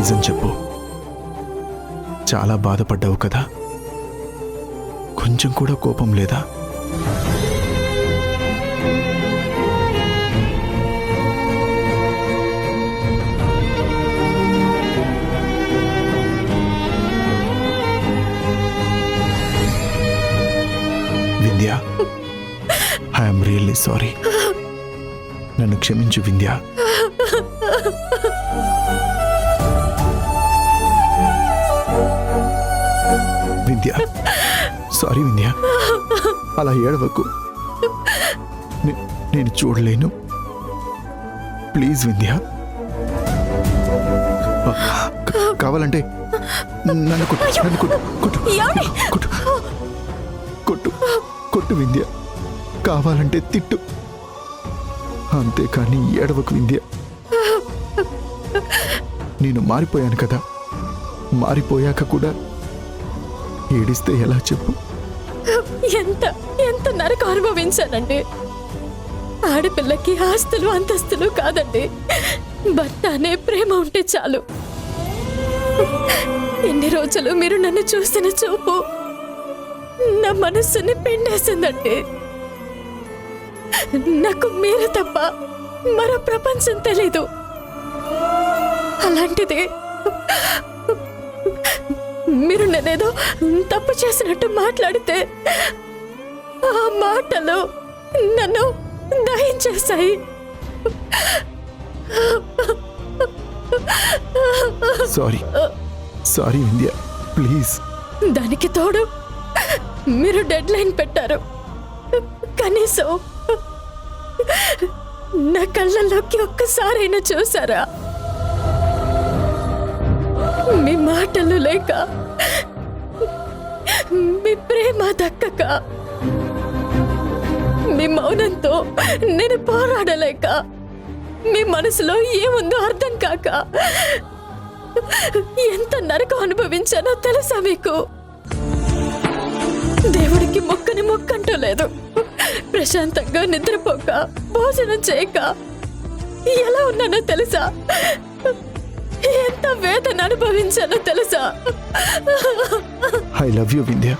నిజం చెప్పు. చాలా బాధపడ్డావు కదా? కొంచెం కూడా కోపం లేదా? Vindhya, I'm really sorry. నన్ను క్షమించు వింధ్య. వింధ్య, సారీ వింధ్య, అలా ఏడవకు. నేను చూడలేను. ప్లీజ్ వింధ్య. కావాలంటే నన్ను కొట్టు, నన్ను కొట్టు, కొట్టు, కొట్టు, కొట్టు, కొట్టు వింధ్య. కావాలంటే తిట్టు, అంతేకాని ఏడవకు వింధ్య. నేను మారిపోయాను కదా, మారిపోయాక కూడా ఏడిస్తే ఎలా చెప్పు? ఎంత ఎంత నరకం అనుభవించానండి. ఆడపిల్లకి ఆస్తులు అంతస్తులు కాదండి, భర్త అనే ప్రేమ ఉంటే చాలు. ఎన్ని రోజులు మీరు నన్ను చూసిన చూపు నా మనస్సుని పిండేసిందండి. నాకు మీరు తప్ప మరో ప్రపంచం తెలీదు. అలాంటిది మీరు నేనేదో తప్పు చేసినట్టు మాట్లాడితే ఆ మాటలు నన్ను దహించేశాయి. Sorry, sorry Vindhya, please. దానికి తోడు మీరు డెడ్ లైన్ పెట్టారు. కనీసం నా కళ్ళల్లోకి ఒక్కసారైనా చూసారా? మీ మాటలు లేక, మీ ప్రేమ దక్కక, మీ మౌనంతో నేను పోరాడలేక, మీ మనసులో ఏముందో అర్థం కాక ఎంత నరకం అనుభవించానో తెలుసా మీకు? దేవుడికి మొక్కని మొక్కంటూ లేదు. ప్రశాంతంగా నిద్రపోక, భోజనం చేయక ఎలా ఉన్నానో తెలుసా? ఎంత వేదన అనుభవించానో తెలుసా? I love you Vindhya,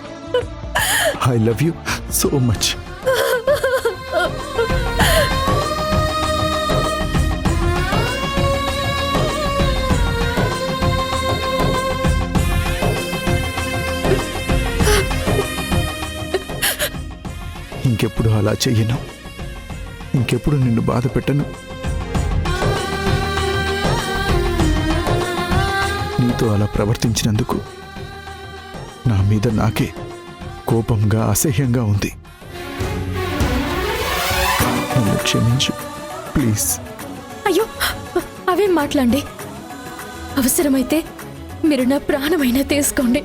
I love you so much. ఇంకెప్పుడు అలా చెయ్యను, ఇంకెప్పుడు నిన్ను బాధ పెట్టను. నీతో అలా ప్రవర్తించినందుకు నా మీద నాకే కోపంగా, అసహ్యంగా ఉంది. నన్ను క్షమించు ప్లీజ్. అయ్యో, అవేం మాట్లాడండి. అవసరమైతే మీరు నా ప్రాణమైనా తీసుకోండి,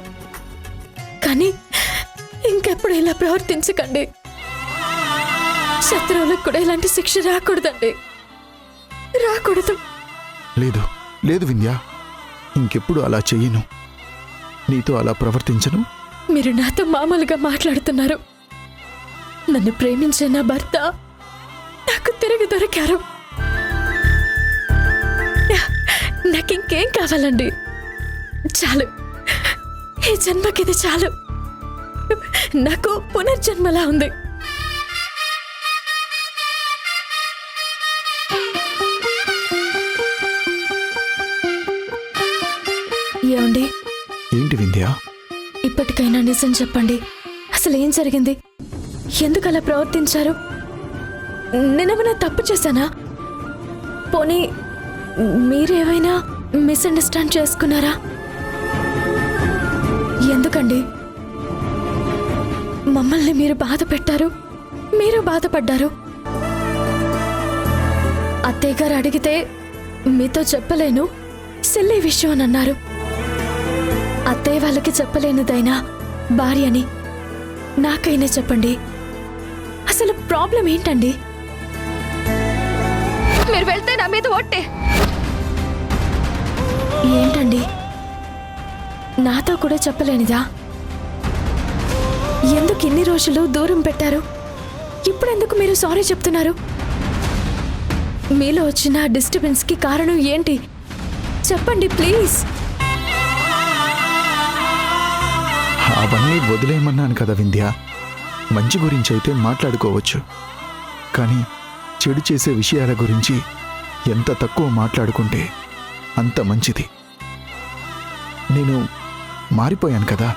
కానీ ఇంకెప్పుడు ఇలా ప్రవర్తించకండి. శత్రువులకు కూడా ఇలాంటి శిక్ష రాకూడదండి, రాకూడదు. లేదు లేదు వింధ్య, ఇంకెప్పుడు అలా చెయ్యను, నీతో అలా ప్రవర్తించను. మీరు నాతో మామూలుగా మాట్లాడుతున్నారు. నన్ను ప్రేమించే నా భర్త నాకు తిరిగి దొరికారు. నాకింకేం కావాలండి? చాలు, ఈ జన్మకిది చాలు. నాకు పునర్జన్మలా ఉంది. ఏమండి? ఏంటి వింధ్య? ఇప్పటికైనా నిజం చెప్పండి. అసలు ఏం జరిగింది? ఎందుకు అలా ప్రవర్తించారు? నేనేమైనా తప్పు చేశానా? పోనీ మీరేమైనా మిస్అండర్స్టాండ్ చేసుకున్నారా? ఎందుకండి మమ్మల్ని మీరు బాధ పెట్టారు, మీరు బాధపడ్డారు. అత్తయ్య గారు అడిగితే మీతో చెప్పలేను, సిల్లీ విషయం అని అన్నారు. అత్తయ్య వాళ్ళకి చెప్పలేనిదైనా భార్యని నాకైనా చెప్పండి. అసలు ప్రాబ్లం ఏంటండి? మీరు వెళ్తే నా మీద ఒట్టే. ఏంటండి, నాతో కూడా చెప్పలేనిదా? ఎందుకు ఇన్ని రోజులు దూరం పెట్టారు? ఇప్పుడెందుకు మీరు సారీ చెప్తున్నారు? మీలో వచ్చిన డిస్టర్బెన్స్కి కారణం ఏంటి చెప్పండి ప్లీజ్. అవన్నీ వదిలేయమన్నాను కదా వింధ్య. మంచి గురించి అయితే మాట్లాడుకోవచ్చు, కానీ చెడు చేసే విషయాల గురించి ఎంత తక్కువ మాట్లాడుకుంటే అంత మంచిది. నేను మారిపోయాను కదా.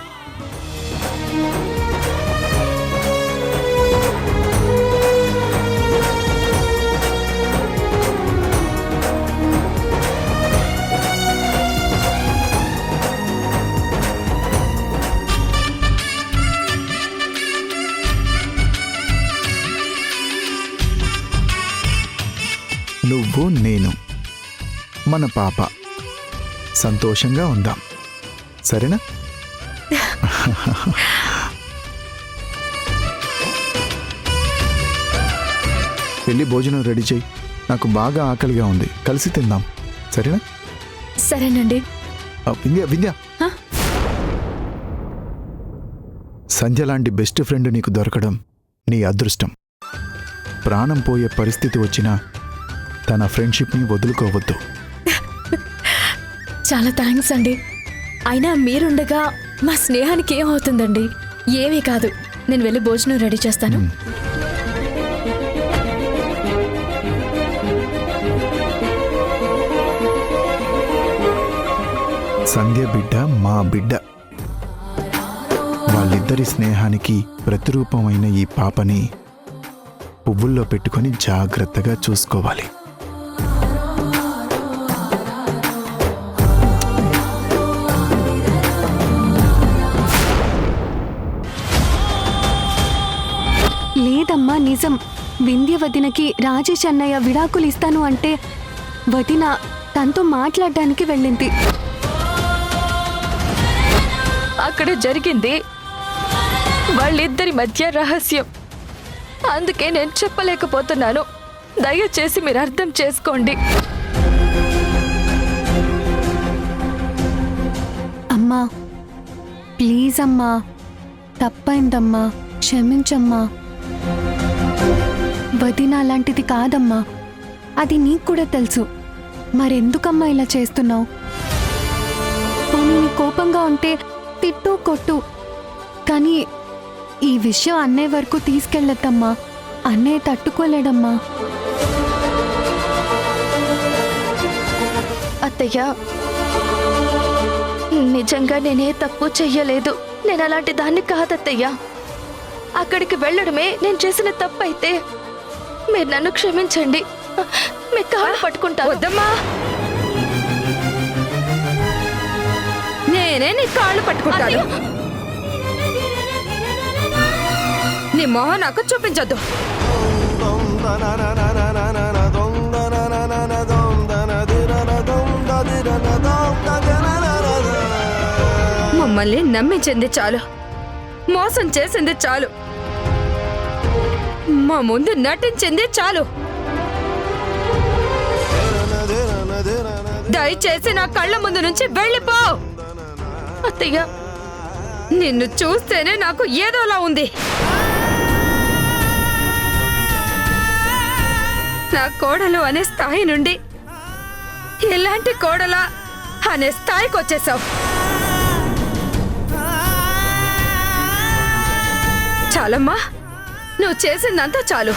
నువ్వు నేను మన పాప సంతోషంగా ఉందాం, సరేనా? వెళ్ళి భోజనం రెడీ చేయి. నాకు బాగా ఆకలిగా ఉంది, కలిసి తిందాం, సరేనా? సరేనండి. వింధ్య వింధ్య, హ? సంధ్య లాంటి బెస్ట్ ఫ్రెండ్ నీకు దొరకడం నీ అదృష్టం. ప్రాణం పోయే పరిస్థితి వచ్చినా తన ఫ్రెండ్షిప్ని వదులుకోవద్దు. చాలా థ్యాంక్స్ అండి. అయినా మీరుండగా మా స్నేహానికి ఏమవుతుందండి? ఏమీ కాదు. నేను వెళ్ళి భోజనం రెడీ చేస్తాను. సంధ్య బిడ్డ మా బిడ్డ. వాళ్ళిద్దరి స్నేహానికి ప్రతిరూపమైన ఈ పాపని పువ్వుల్లో పెట్టుకొని జాగ్రత్తగా చూసుకోవాలి. లేదమ్మా, నిజం. వింధ్య వదినకి రాజేష్ అన్నయ్య విడాకులు ఇస్తాను అంటే వదిన తనతో మాట్లాడడానికి వెళ్ళింది. అక్కడ జరిగింది వాళ్ళిద్దరి మధ్య రహస్యం. అందుకే నేను చెప్పలేకపోతున్నాను. దయచేసి మీరు అర్థం చేసుకోండి. అమ్మా ప్లీజ్ అమ్మా, తప్పైందమ్మా, క్షమించమ్మా. వదిన అలాంటిది కాదమ్మా, అది నీకు కూడా తెలుసు. మరెందుకమ్మా ఇలా చేస్తున్నావు? పోనీ నీ కోపంగా ఉంటే తిట్టు కొట్టు, కానీ ఈ విషయం అన్నయ్య వరకు తీసుకెళ్ళొద్దమ్మా. అన్నయ్య తట్టుకోలేడమ్మా. అత్తయ్య, నిజంగా నేనే తప్పు చెయ్యలేదు. నేను అలాంటి దాన్ని కాదత్తయ్య. అక్కడికి వెళ్ళడమే నేను చేసిన తప్పు అయితే మీరు నన్ను క్షమించండి. మీ కాళ్ళు పట్టుకుంటా. వద్దమ్మా, నేనే నీ కాళ్ళు పట్టుకుంటాను. నీ మొహం నాకు చూపించొద్దు. మమ్మల్ని నమ్మించింది చాలు, మోసం చేసింది చాలు, మా ముందు నటించింది చాలు. దయచేసి నా కళ్ళ ముందు నుంచి వెళ్ళిపో. అత్తయ్య, నిన్ను చూస్తేనే నాకు ఏదోలా ఉంది. నా కోడలు అనే స్థాయి నుండి ఎలాంటి కోడలా అనే స్థాయికి వచ్చేసావు. చాలమ్మా, నువ్వు చేసిందంతా చాలు.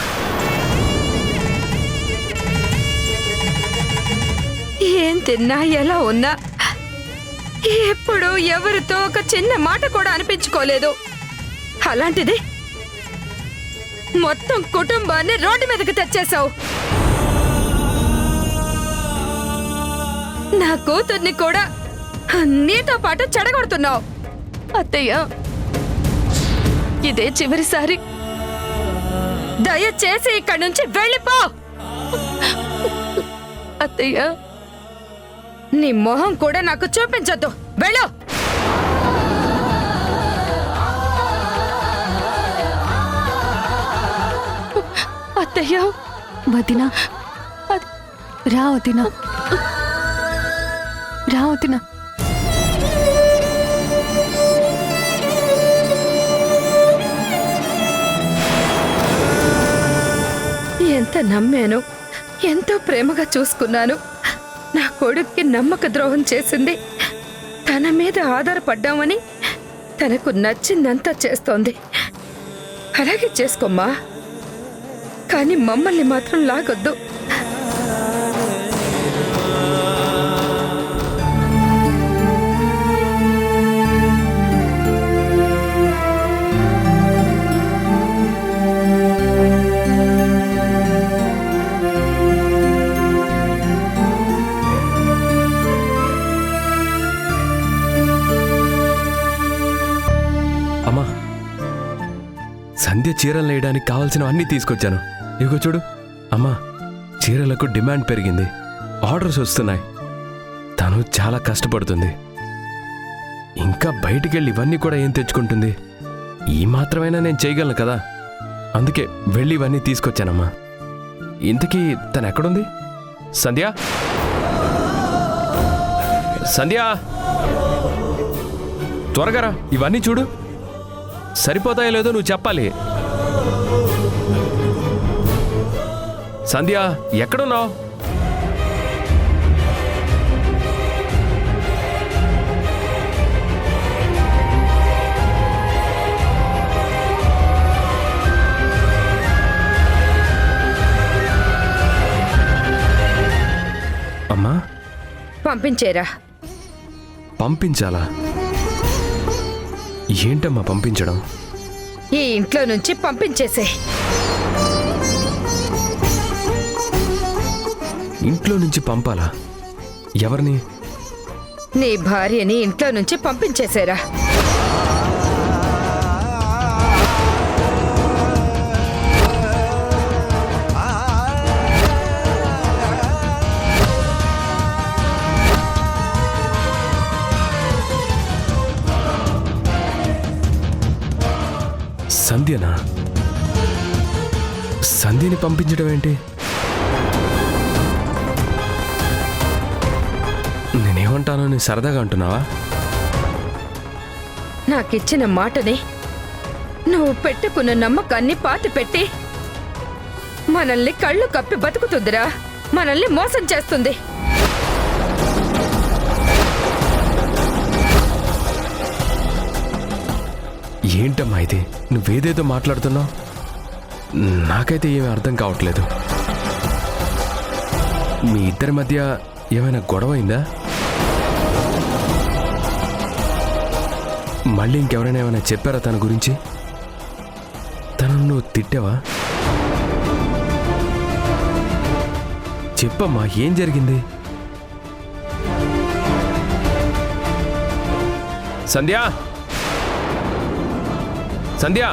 ఏం తిన్నా ఎలా ఉన్నా ఎప్పుడు ఎవరితో ఒక చిన్న మాట కూడా అనిపించుకోలేదు. అలాంటిది మొత్తం కుటుంబాన్ని రోడ్డు మీదకి తెచ్చేశావు. నా కూతుర్ని కూడా నీతో పాటు చెడగొడుతున్నావు. అత్తయ్య, ఇదే చివరిసారి. దయచేసి ఇక్కడి నుంచి వెళ్ళిపో. అత్తయ్య, నీ మొహం కూడా నాకు చూపించొద్దు. వెళ్ళు. అత్తయ్య, వదిన రా, వదిన రా, వదిన. ఎంత నమ్మాను, ఎంతో ప్రేమగా చూసుకున్నాను. నా కొడుక్కి నమ్మక ద్రోహం చేసింది. తన మీద ఆధారపడ్డామని తనకు నచ్చిందంతా చేస్తోంది. అలాగే చేసుకోమ్మా, కానీ మమ్మల్ని మాత్రం లాగొద్దు. అమ్మా, సంధ్య చీరలు నేయడానికి కావాల్సినవన్నీ తీసుకొచ్చాను. ఇదిగో చూడు అమ్మా, చీరలకు డిమాండ్ పెరిగింది, ఆర్డర్స్ వస్తున్నాయి. తను చాలా కష్టపడుతుంది. ఇంకా బయటికెళ్ళి ఇవన్నీ కూడా ఏం తెచ్చుకుంటుంది? ఈ మాత్రమైనా నేను చేయగలను కదా. అందుకే వెళ్ళి ఇవన్నీ తీసుకొచ్చానమ్మా. ఇంతకీ తను ఎక్కడుంది? సంధ్య, సంధ్య, త్వరగా రా, ఇవన్నీ చూడు. సరిపోతాయో లేదో నువ్వు చెప్పాలి. సంధ్య, ఎక్కడున్నావు? అమ్మా, పంపించేరా. పంపించాలా? ఏంటమ్మా పంపించడం? ఈ ఇంట్లో నుంచి పంపించేసే. ఇంట్లో నుంచి పంపాలా? ఎవరిని? నీ భార్యని ఇంట్లో నుంచి పంపించేసేరా. సంధ్యనా? సంధ్యని పంపించడం ఏంటి? నేనేమంటానని సరదాగా అంటున్నావా? నాకిచ్చిన మాటని, నువ్వు పెట్టుకున్న నమ్మకాన్ని పాతిపెట్టి మనల్ని కళ్ళు కప్పి బతుకుతుందిరా. మనల్ని మోసం చేస్తుంది. ఏంటమ్మా ఇది? నువ్వేదేదో మాట్లాడుతున్నావు, నాకైతే ఏమీ అర్థం కావట్లేదు. మీ ఇద్దరి మధ్య ఏమైనా గొడవ అయిందా? మళ్ళీ ఇంకెవరైనా ఏమైనా చెప్పారా తన గురించి? తనను నువ్వు తిట్టావా? చెప్పమ్మా, ఏం జరిగింది? సంధ్య, సంధ్య,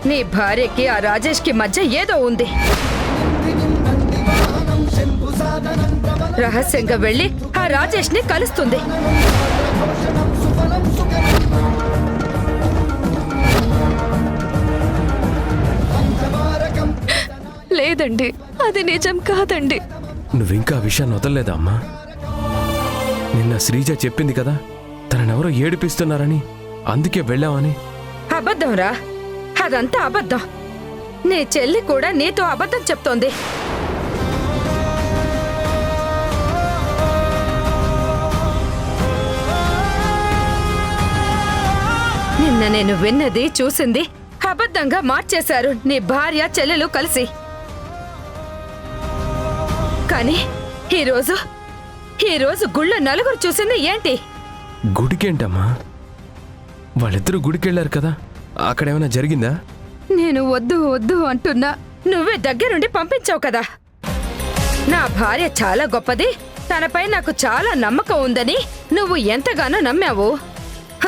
నీ భార్యకి ఆ రాజేష్కి మధ్య ఏదో ఉంది. రహస్యంగా వెళ్ళి ఆ రాజేష్ని కలుస్తుంది. లేదండి, అది నిజం కాదండి. నువ్వింకా ఆ విషయాన్ని వదలలేదా అమ్మా? నిన్న శ్రీజ చెప్పింది కదా, తననెవరో ఏడిపిస్తున్నారని, అందుకే వెళ్ళామని. అబద్ధం రా, అదంతా అబద్ధం. నీ చెల్లి కూడా నీతో అబద్ధం చెప్తోంది. నిన్న నేను విన్నది చూసింది అబద్ధంగా మార్చేశారు నీ భార్య చెల్లెలు కలిసి. కానీ ఈరోజు గుళ్ళో నలుగురు చూసింది ఏంటి? గుడికేంటమ్మా? వాళ్ళిద్దరూ గుడికెళ్ళారు కదా, అక్కడేమైనా జరిగిందా? నేను వద్దు వద్దు అంటున్నా, నువ్వే దగ్గరుండి పంపించావు కదా. నా భార్య చాలా గొప్పది, తనపై నాకు చాలా నమ్మకం ఉందని నువ్వు ఎంతగానో నమ్మావు. హ,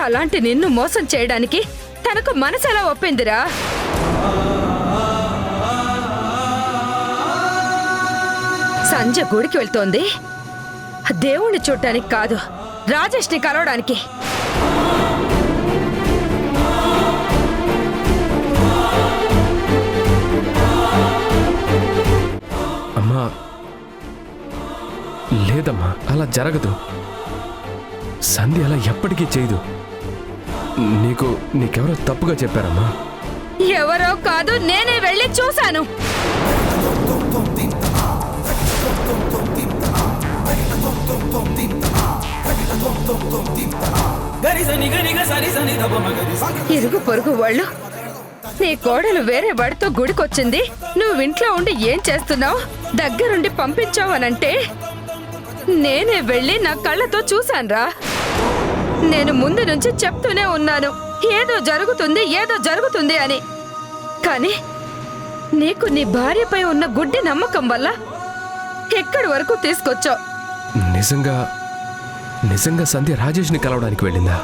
అలాంటి నిన్ను మోసం చేయడానికి తనకు మనసెలా ఒప్పిందిరా? సంజయ్ గుడికి వెళ్తోంది దేవుణ్ణి చూడటానికి కాదు, రాజేష్ని కలవడానికి. అమ్మా, లేదమ్మా, అలా జరగదు. సంధ్య అలా ఎప్పటికీ చేయదు. నీకెవరో తప్పుగా చెప్పారమ్మా. ఎవరో కాదు, నేనే వెళ్ళి చూశాను. ఇరుగు పొరుగు వాళ్ళు నీ కోడలు వేరే వాడితో గుడికొచ్చింది, నువ్వు ఇంట్లో ఉండి ఏం చేస్తున్నావు, దగ్గరుండి పంపించావనంటే నేనే వెళ్ళి నా కళ్ళతో చూశాన్రా. నేను ముందు నుంచి చెప్తూనే ఉన్నాను ఏదో జరుగుతుంది అని. కానీ నీకు నీ భార్యపై ఉన్న గుడ్డి నమ్మకం వల్ల ఎక్కడి వరకు తీసుకొచ్చావు. నిజంగా సంధ్య రాజేష్ని కలవడానికి వెళ్ళిందా?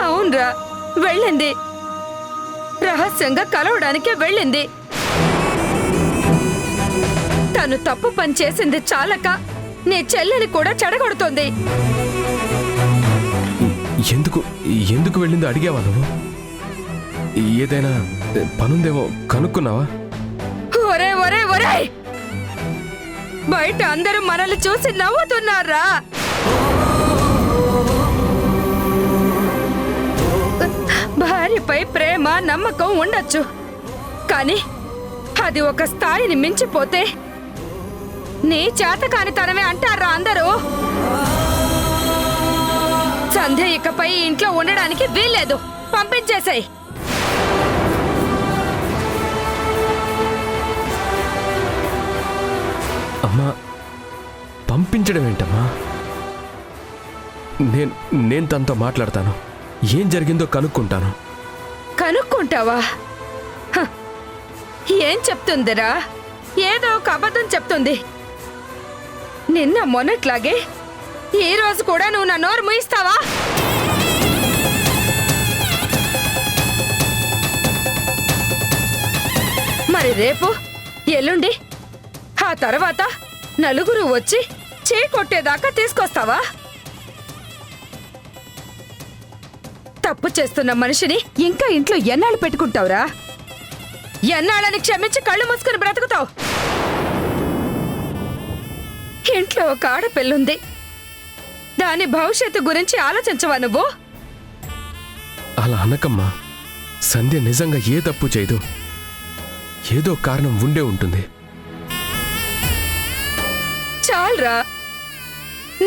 అవునరా, వెళ్ళింది. రహస్యంగా కలవడానికే వెళ్ళింది. తను తప్పు పని చేసింది చాలక నీ చెల్లెని కూడా చెడగొడుతోంది. ఎందుకు వెళ్ళిందో అడిగావా నువ్వు? ఏదైనా పనుందేమో కనుక్కున్నావా? ఒరే ఒరే ఒరే, బయట అందరూ మనల్ని చూసి నవ్వుతున్నారా? భార్యపై ప్రేమ నమ్మకం ఉండొచ్చు, కానీ అది ఒక స్థాయిని మించిపోతే నీ చేతకానితనమే అంటారా అందరూ. సంధ్య ఇకపై ఇంట్లో ఉండడానికి వీల్లేదు, పంపించేశాయి. అమ్మా, పంపించడం ఏంటమ్మా? నేను తనతో మాట్లాడతాను, ఏం జరిగిందో కనుక్కుంటాను. కనుక్కుంటావా? హ, ఏం చెప్తుందిరా? ఏదో ఒక అబద్ధం చెప్తుంది. నిన్న మొన్నట్లాగే ఈ రోజు కూడా నువ్వు నా నోరు ముయిస్తావా? మరి రేపు ఎల్లుండి ఆ తర్వాత నలుగురు వచ్చి కొట్టేదాకా తీసుకొస్తావా? తప్పు చేస్తున్న మనిషిని ఇంకా ఇంట్లో ఎన్నాళ్ళు పెట్టుకుంటావురా? ఎన్నాళ్ళని క్షమించి కళ్ళు మూసుకుని బ్రతుకుతావు? ఇంట్లో ఒక ఆడపిల్లుంది, దాని భవిష్యత్తు గురించి ఆలోచించవా నువ్వు? అలా అనకమ్మా. సంధ్య నిజంగా ఏ తప్పు చేయదు, ఏదో కారణం ఉండే ఉంటుంది. చాలరా,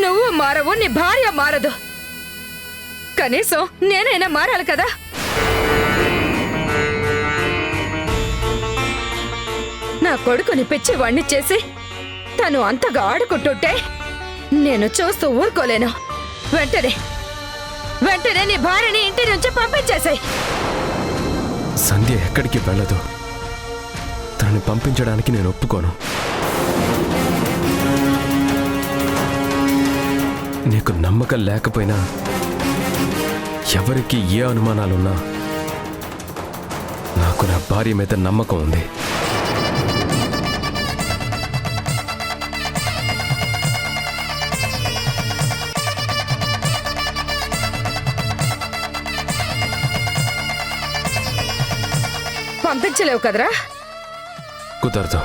నువ్వు మారవు, నీ భార్య మారదు. కనీసం నేనైనా మారాలి కదా. నా కొడుకుని పిచ్చివాణ్ణి చేసి తను అంతగా ఆడుకుంటుంటే నేను చూస్తూ ఊరుకోలేను. వెంటనే నీ భార్యని ఇంటి నుంచి పంపించేశాయి. సంధ్య ఎక్కడికి వెళ్ళదు, తనని పంపించడానికి నేను ఒప్పుకోను. నీకు నమ్మకం లేకపోయినా, ఎవరికి ఏ అనుమానాలున్నా, నాకు నా భార్య మీద నమ్మకం ఉంది. పంపించలేవు కదరా? కుదరదు.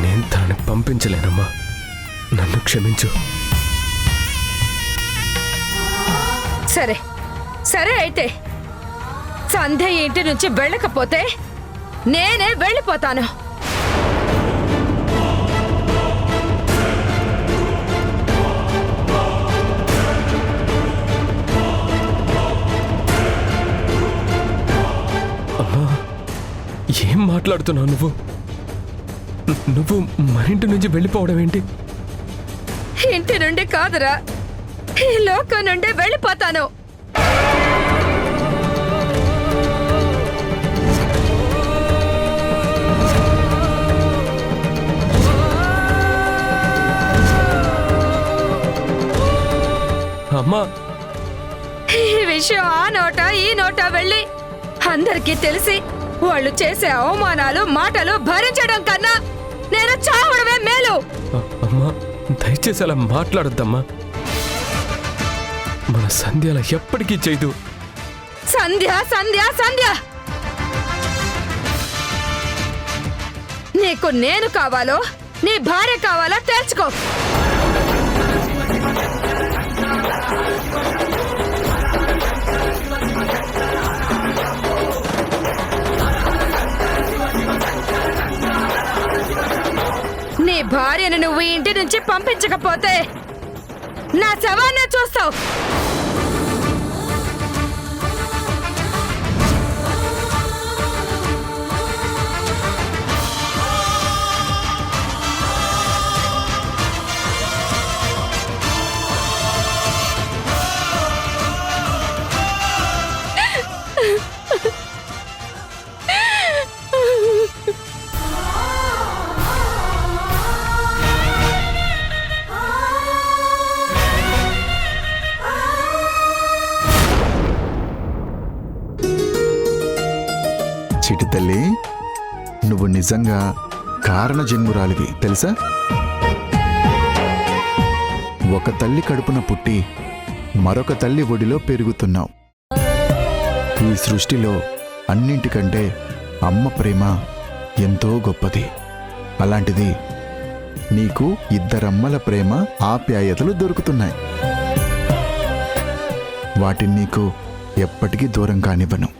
నేను తనని పంపించలేనమ్మా, నన్ను క్షమించు. సరే అయితే సంధ్య ఇంటి నుంచి వెళ్ళకపోతే నేనే వెళ్ళిపోతాను. అమ్మా, ఏం మాట్లాడుతున్నావు నువ్వు? నువ్వు మన ఇంటి నుంచి వెళ్ళిపోవడం ఏంటి? ఇంటి నుండి కాదురా, ఈ లోకం నుండి వెళ్ళిపోతాను. అమ్మా, ఈ విషయం ఆ నోట ఈ నోట వెళ్ళి అందరికీ తెలిసి వాళ్ళు చేసే అవమానాలు మాటలు భరించడం కన్నా నేను చావడమే మేలు. అమ్మా, దయచేసి అలా మాట్లాడొద్దమ్మా. మన సంధ్య అలా ఎప్పటికీ చేయదు. సంధ్య సంధ్య సంధ్య, నీకు నేను కావాలో నీ భార్య కావాలో తేల్చుకో. నీ భార్యను నువ్వు ఇంటి నుంచి పంపించకపోతే నా శవాన్ని చూస్తావు. చిటి తల్లి, నువ్వు నిజంగా కారణ జన్మురాలివి తెలుసా? ఒక తల్లి కడుపున పుట్టి మరొక తల్లి ఒడిలో పెరుగుతున్నావు. ఈ సృష్టిలో అన్నింటికంటే అమ్మ ప్రేమ ఎంతో గొప్పది. అలాంటిది నీకు ఇద్దరమ్మల ప్రేమ ఆప్యాయతలు దొరుకుతున్నాయి. వాటిని నీకు ఎప్పటికీ దూరం కానివ్వను.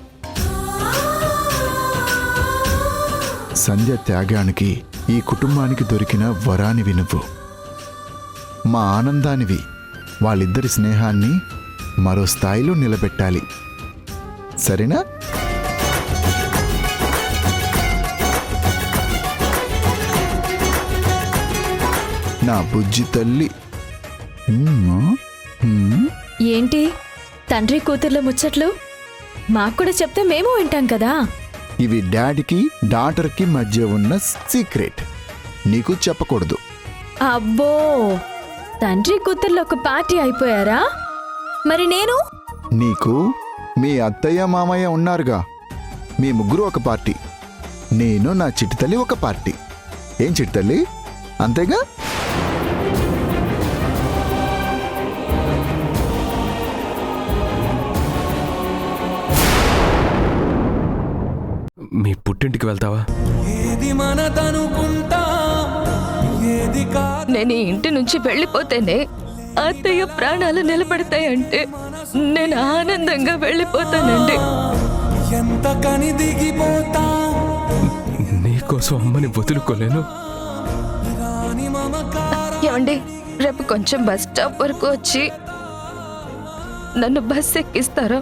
సంధ్య త్యాగానికి ఈ కుటుంబానికి దొరికిన వరానివి నువ్వు. మా ఆనందానివి. వాళ్ళిద్దరి స్నేహాన్ని మరో స్థాయిలో నిలబెట్టాలి, సరేనా? నా బుజ్జి తల్లి. ఏంటి తండ్రి కూతుర్ల ముచ్చట్లు? మాకు కూడా చెప్తే మేము వింటాం కదా. ఇవి డాడీకి డాటర్కి మధ్య ఉన్న సీక్రెట్, నీకు చెప్పకూడదు. అబ్బో, తండ్రి కూతుర్లు ఒక పార్టీ అయిపోయారా? మరి నేను? నీకు మీ అత్తయ్య మామయ్య ఉన్నారుగా, మీ ముగ్గురు ఒక పార్టీ. నేను నా చిట్టి తల్లి ఒక పార్టీ. ఏం చిట్టి తల్లి, అంతేగా? మీ పుట్టింటికి వెళ్తావా? నేను ఈ ఇంటి నుంచి వెళ్ళిపోతేనే అత్తయ్య ప్రాణాలు నిలబడతాయంటే నేను ఆనందంగా వెళ్ళిపోతానండి. నీకోసం అమ్మని వదులుకోలేను. ఏమండి, రేపు కొంచెం బస్ స్టాప్ వరకు వచ్చి నన్ను బస్ ఎక్కిస్తారా?